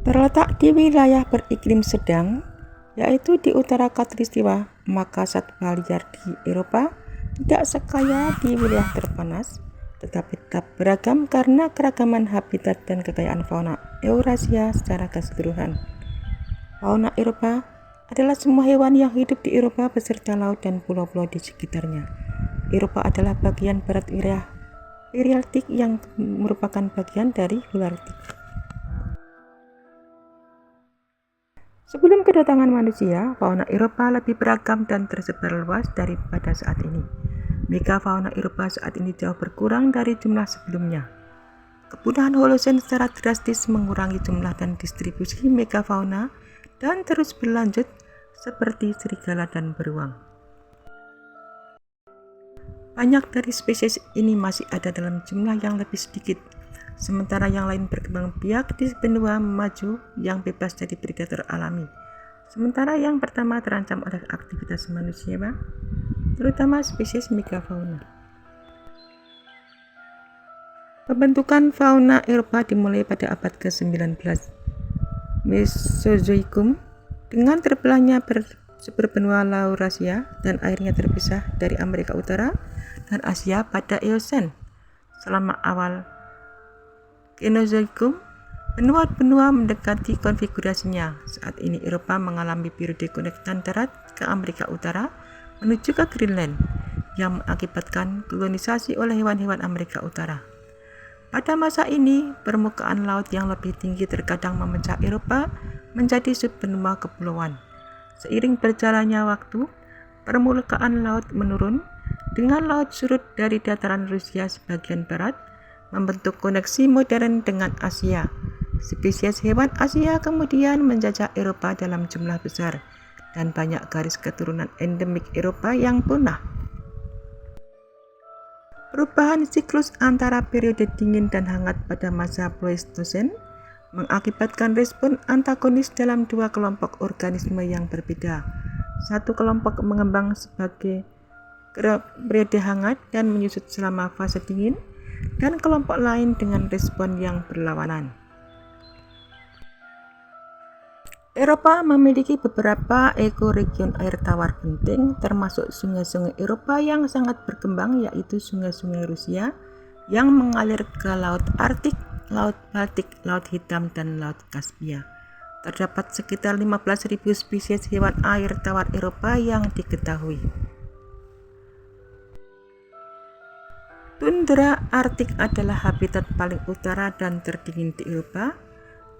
Terletak di wilayah beriklim sedang, yaitu di utara Khatulistiwa, maka satwa liar di Eropa tidak sekaya di wilayah terpanas, tetapi tetap beragam karena keragaman habitat dan kekayaan fauna Eurasia secara keseluruhan. Fauna Eropa adalah semua hewan yang hidup di Eropa beserta laut dan pulau-pulau di sekitarnya. Eropa adalah bagian barat wilayah Palearktik yang merupakan bagian dari Holarktik. Sebelum kedatangan manusia, fauna Eropa lebih beragam dan tersebar luas daripada saat ini. Megafauna Eropa saat ini jauh berkurang dari jumlah sebelumnya. Kepunahan Holocene secara drastis mengurangi jumlah dan distribusi megafauna dan terus berlanjut seperti serigala dan beruang. Banyak dari spesies ini masih ada dalam jumlah yang lebih sedikit, sementara yang lain berkembang biak di benua maju yang bebas dari predator alami. Sementara yang pertama terancam oleh aktivitas manusia, terutama spesies megafauna. Pembentukan fauna Eropa dimulai pada abad ke-19 Mesozoikum dengan terbelahnya superbenua Laurasia dan akhirnya terpisah dari Amerika Utara dan Asia pada Eosen. Selama awal Kenozoikum, benua-benua mendekati konfigurasinya. Saat ini Eropa mengalami periode konektan darat ke Amerika Utara menuju ke Greenland yang mengakibatkan kolonisasi oleh hewan-hewan Amerika Utara. Pada masa ini, permukaan laut yang lebih tinggi terkadang memecah Eropa menjadi subbenua kepulauan. Seiring berjalannya waktu, permukaan laut menurun dengan laut surut dari dataran Rusia sebagian barat membentuk koneksi modern dengan Asia. Spesies hewan Asia kemudian menjajah Eropa dalam jumlah besar dan banyak garis keturunan endemik Eropa yang punah. Perubahan siklus antara periode dingin dan hangat pada masa Pleistosen mengakibatkan respon antagonis dalam dua kelompok organisme yang berbeda. Satu kelompok mengembang sebagai periode hangat dan menyusut selama fase dingin, dan kelompok lain dengan respon yang berlawanan. Eropa memiliki beberapa ekoregion air tawar penting, termasuk sungai-sungai Eropa yang sangat berkembang, yaitu sungai-sungai Rusia yang mengalir ke Laut Arktik, Laut Baltik, Laut Hitam, dan Laut Kaspia. Terdapat sekitar 15.000 spesies hewan air tawar Eropa yang diketahui. Tundra Arktik adalah habitat paling utara dan terdingin di Eropa.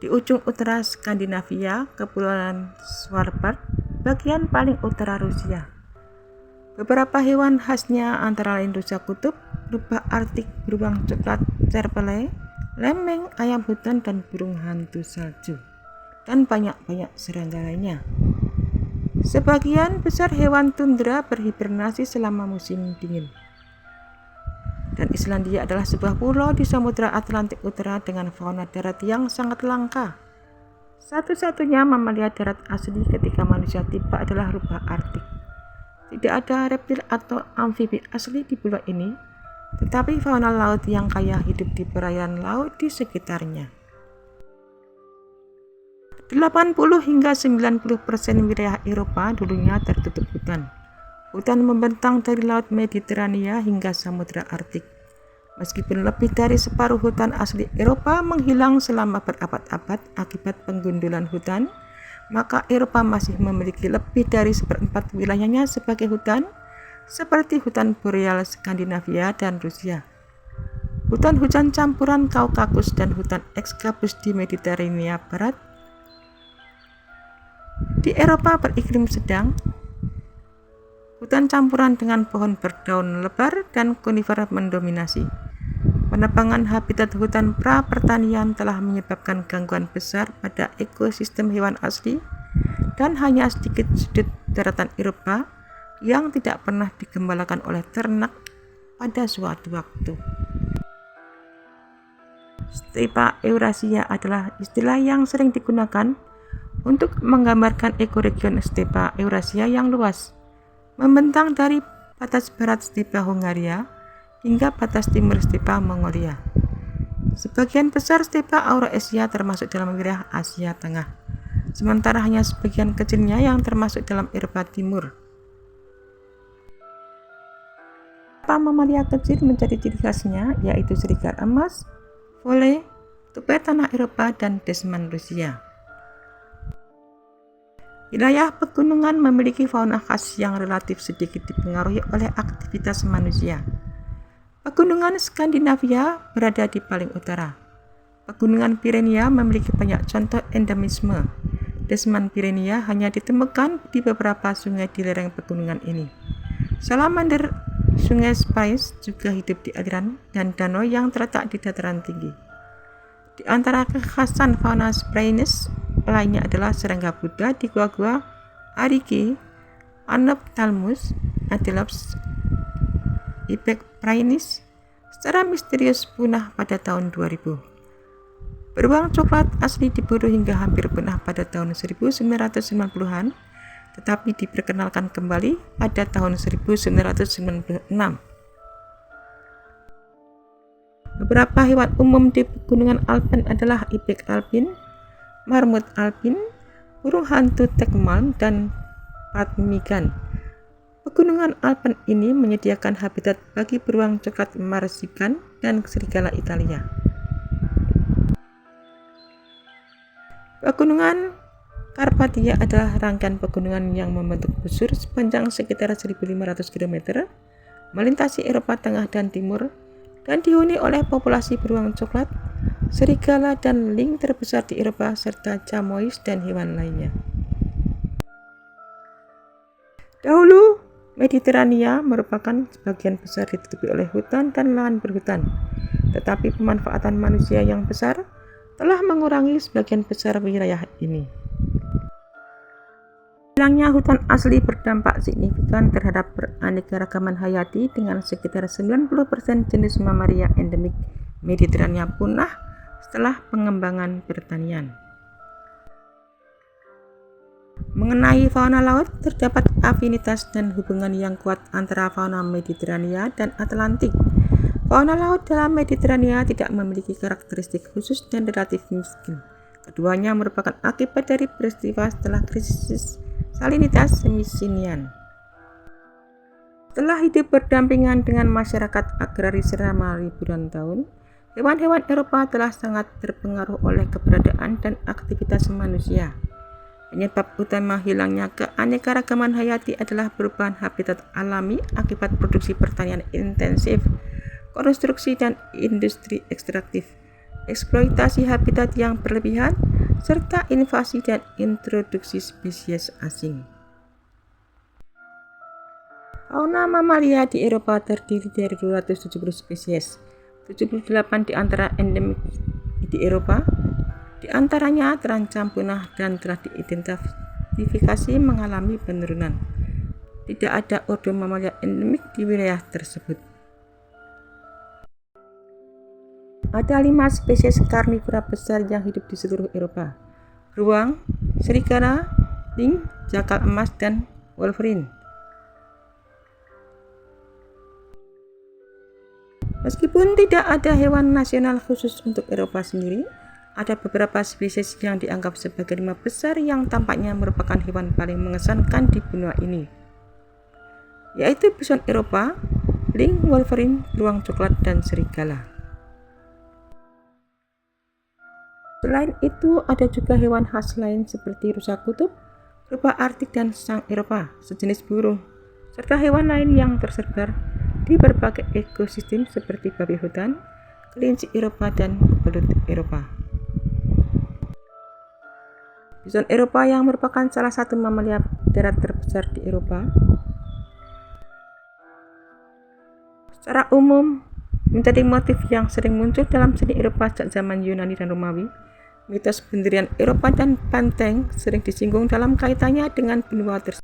Di ujung utara Skandinavia, Kepulauan Svalbard, bagian paling utara Rusia. Beberapa hewan khasnya antara lain rusa kutub, rubah Arktik, beruang coklat Cervelle, lemmeng, ayam hutan, dan burung hantu salju, dan banyak serangga lainnya. Sebagian besar hewan tundra berhibernasi selama musim dingin. Dan Islandia adalah sebuah pulau di Samudra Atlantik Utara dengan fauna darat yang sangat langka. Satu-satunya mamalia darat asli ketika manusia tiba adalah rubah Arktik. Tidak ada reptil atau amfibi asli di pulau ini, tetapi fauna laut yang kaya hidup di perairan laut di sekitarnya. 80 hingga 90% wilayah Eropa dulunya tertutup hutan. Hutan membentang dari Laut Mediterania hingga Samudra Arktik. Meskipun lebih dari separuh hutan asli Eropa menghilang selama berabad-abad akibat penggundulan hutan, maka Eropa masih memiliki lebih dari seperempat wilayahnya sebagai hutan, seperti hutan boreal Skandinavia dan Rusia, hutan hujan campuran Kaukasus, dan hutan ekskabus di Mediterania Barat. Di Eropa beriklim sedang, hutan campuran dengan pohon berdaun lebar dan konifer mendominasi. Penebangan habitat hutan pra-pertanian telah menyebabkan gangguan besar pada ekosistem hewan asli, dan hanya sedikit sudut daratan Eropa yang tidak pernah digembalakan oleh ternak pada suatu waktu. Stepa Eurasia adalah istilah yang sering digunakan untuk menggambarkan ekoregion stepa Eurasia yang luas, membentang dari batas barat stepa Hungaria hingga batas timur stepa Mongolia. Sebagian besar stepa Eurasia termasuk dalam wilayah Asia Tengah, sementara hanya sebagian kecilnya yang termasuk dalam Eropa Timur. Beberapa mamalia kecil menjadi ciri khasnya, yaitu serigala emas, vole, tupai tanah Eropa, dan desman Rusia. Wilayah pegunungan memiliki fauna khas yang relatif sedikit dipengaruhi oleh aktivitas manusia. Pegunungan Skandinavia berada di paling utara. Pegunungan Pirenia memiliki banyak contoh endemisme. Desman Pirenia hanya ditemukan di beberapa sungai di lereng pegunungan ini. Salamander Sungai Spice juga hidup di aliran dan danau yang terletak di dataran tinggi. Di antara kekhasan fauna Spraynes lainnya adalah serangga Buddha di gua-gua Ariki, Anophthalmus, Antilops, Ibex Prainis secara misterius punah pada tahun 2000. Beruang coklat asli diburu hingga hampir punah pada tahun 1990-an, tetapi diperkenalkan kembali pada tahun 1996. Beberapa hewan umum di pegunungan Alpen adalah ibex alpin, marmut alpin, burung hantu tekmal, dan ptarmigan. Pegunungan Alpen ini menyediakan habitat bagi beruang coklat marsikan dan serigala Italia. Pegunungan Karpatia adalah rangkaian pegunungan yang membentuk busur sepanjang sekitar 1.500 km, melintasi Eropa Tengah dan Timur, dan dihuni oleh populasi beruang coklat, serigala, dan lynx terbesar di Eropa, serta chamois dan hewan lainnya. Dahulu, Mediterania merupakan sebagian besar ditutupi oleh hutan dan lahan berhutan, tetapi pemanfaatan manusia yang besar telah mengurangi sebagian besar wilayah ini. Hilangnya hutan asli berdampak signifikan terhadap keanekaragaman hayati dengan sekitar 90% jenis mamalia endemik Mediterania punah setelah pengembangan pertanian. Mengenai fauna laut, terdapat afinitas dan hubungan yang kuat antara fauna Mediterania dan Atlantik. Fauna laut dalam Mediterania tidak memiliki karakteristik khusus dan relatif miskin. Keduanya merupakan akibat dari peristiwa setelah krisis salinitas Messinian. Setelah hidup berdampingan dengan masyarakat agraris selama ribuan tahun, hewan-hewan Eropa telah sangat terpengaruh oleh keberadaan dan aktivitas manusia. Penyebab utama hilangnya keanekaragaman hayati adalah perubahan habitat alami akibat produksi pertanian intensif, konstruksi dan industri ekstraktif, eksploitasi habitat yang berlebihan, serta invasi dan introduksi spesies asing. Fauna mamalia di Eropa terdiri dari 270 spesies, 78 di antara endemik di Eropa, di antaranya terancam punah dan telah diidentifikasi mengalami penurunan. Tidak ada ordo mamalia endemik di wilayah tersebut. Ada 5 spesies karnivora besar yang hidup di seluruh Eropa: beruang, serigala, lynx, jakal emas, dan wolverine. Meskipun tidak ada hewan nasional khusus untuk Eropa sendiri, ada beberapa spesies yang dianggap sebagai 5 besar yang tampaknya merupakan hewan paling mengesankan di benua ini, yaitu bison Eropa, lynx, wolverine, beruang coklat, dan serigala. Selain itu, ada juga hewan khas lain seperti rusa kutub, rubah Arktik, dan sang Eropa, sejenis burung, serta hewan lain yang tersebar di berbagai ekosistem seperti babi hutan, kelinci Eropa, dan belut Eropa. Bison Eropa yang merupakan salah satu mamalia darat terbesar di Eropa, secara umum menjadi motif yang sering muncul dalam seni Eropa sejak zaman Yunani dan Romawi. Mitos pendirian Eropa dan banteng sering disinggung dalam kaitannya dengan benua tersebut.